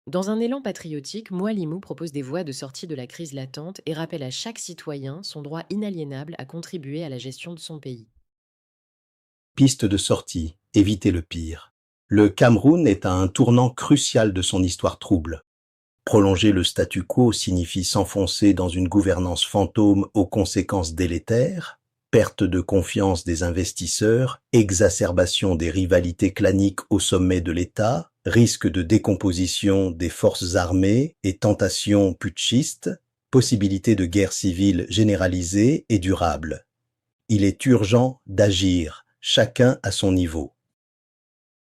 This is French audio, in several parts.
Dans un élan patriotique, Moualimou propose des voies de sortie de la crise latente et rappelle à chaque citoyen son droit inaliénable à contribuer à la gestion de son pays. Piste de sortie, éviter le pire. Le Cameroun est à un tournant crucial de son histoire trouble. Prolonger le statu quo signifie s'enfoncer dans une gouvernance fantôme aux conséquences délétères, perte de confiance des investisseurs, exacerbation des rivalités claniques au sommet de l'État, risque de décomposition des forces armées et tentation putschiste, possibilité de guerre civile généralisée et durable. Il est urgent d'agir, chacun à son niveau.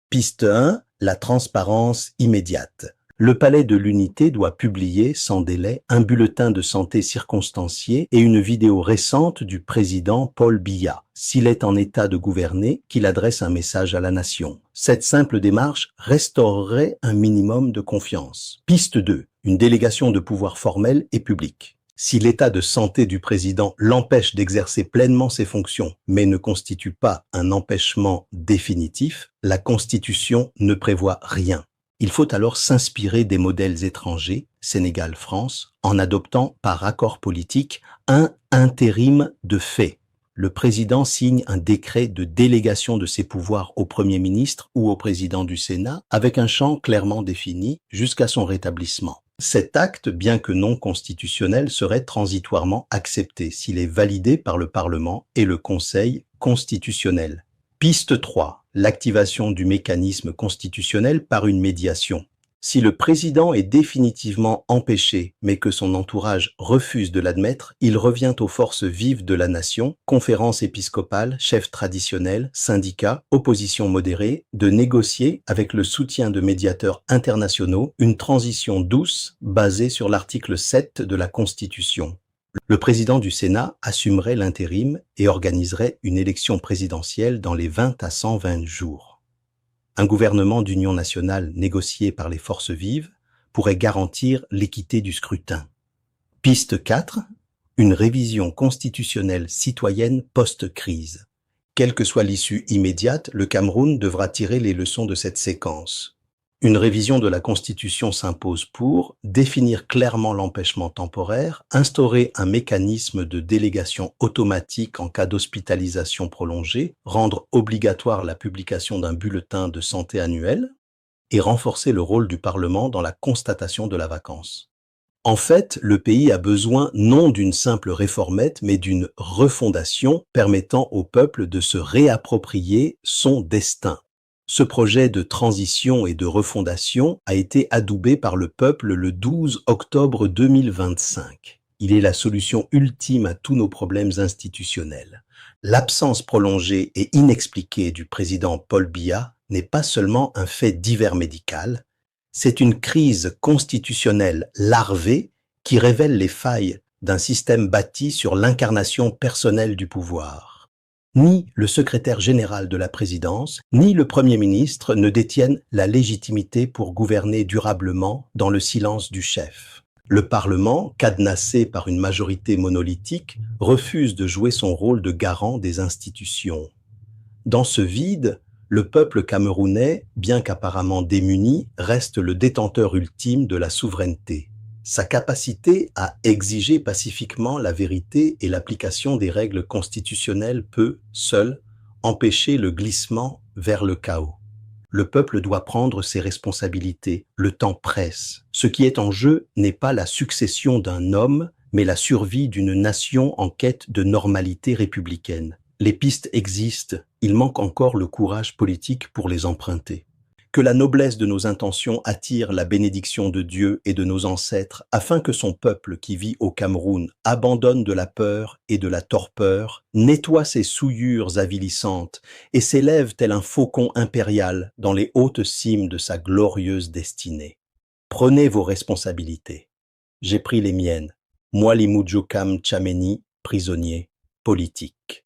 Piste 1, la transparence immédiate. Le Palais de l'Unité doit publier sans délai un bulletin de santé circonstancié et une vidéo récente du président Paul Biya, s'il est en état de gouverner, qu'il adresse un message à la nation. Cette simple démarche restaurerait un minimum de confiance. Piste 2, une délégation de pouvoir formelle et publique. Si l'état de santé du président l'empêche d'exercer pleinement ses fonctions, mais ne constitue pas un empêchement définitif, la Constitution ne prévoit rien. Il faut alors s'inspirer des modèles étrangers, Sénégal, France, en adoptant par accord politique un intérim de fait. Le président signe un décret de délégation de ses pouvoirs au Premier ministre ou au président du Sénat avec un champ clairement défini jusqu'à son rétablissement. Cet acte, bien que non constitutionnel, serait transitoirement accepté s'il est validé par le Parlement et le Conseil constitutionnel. Piste 3. L'activation du mécanisme constitutionnel par une médiation. Si le président est définitivement empêché, mais que son entourage refuse de l'admettre, il revient aux forces vives de la nation, conférences épiscopales, chefs traditionnels, syndicats, opposition modérée, de négocier, avec le soutien de médiateurs internationaux, une transition douce basée sur l'article 7 de la Constitution. Le président du Sénat assumerait l'intérim et organiserait une élection présidentielle dans les 20 à 120 jours. Un gouvernement d'union nationale négocié par les forces vives pourrait garantir l'équité du scrutin. Piste 4. Une révision constitutionnelle citoyenne post-crise. Quelle que soit l'issue immédiate, le Cameroun devra tirer les leçons de cette séquence. Une révision de la Constitution s'impose pour définir clairement l'empêchement temporaire, instaurer un mécanisme de délégation automatique en cas d'hospitalisation prolongée, rendre obligatoire la publication d'un bulletin de santé annuel et renforcer le rôle du Parlement dans la constatation de la vacance. En fait, le pays a besoin non d'une simple réformette, mais d'une refondation permettant au peuple de se réapproprier son destin. Ce projet de transition et de refondation a été adoubé par le peuple le 12 octobre 2025. Il est la solution ultime à tous nos problèmes institutionnels. L'absence prolongée et inexpliquée du président Paul Biya n'est pas seulement un fait divers médical, c'est une crise constitutionnelle larvée qui révèle les failles d'un système bâti sur l'incarnation personnelle du pouvoir. Ni le secrétaire général de la présidence, ni le Premier ministre ne détiennent la légitimité pour gouverner durablement dans le silence du chef. Le Parlement, cadenassé par une majorité monolithique, refuse de jouer son rôle de garant des institutions. Dans ce vide, le peuple camerounais, bien qu'apparemment démuni, reste le détenteur ultime de la souveraineté. Sa capacité à exiger pacifiquement la vérité et l'application des règles constitutionnelles peut, seule, empêcher le glissement vers le chaos. Le peuple doit prendre ses responsabilités, le temps presse. Ce qui est en jeu n'est pas la succession d'un homme, mais la survie d'une nation en quête de normalité républicaine. Les pistes existent, il manque encore le courage politique pour les emprunter. Que la noblesse de nos intentions attire la bénédiction de Dieu et de nos ancêtres, afin que son peuple qui vit au Cameroun abandonne de la peur et de la torpeur, nettoie ses souillures avilissantes et s'élève tel un faucon impérial dans les hautes cimes de sa glorieuse destinée. Prenez vos responsabilités. J'ai pris les miennes. Moi, Limujokam Tchameni, prisonnier politique.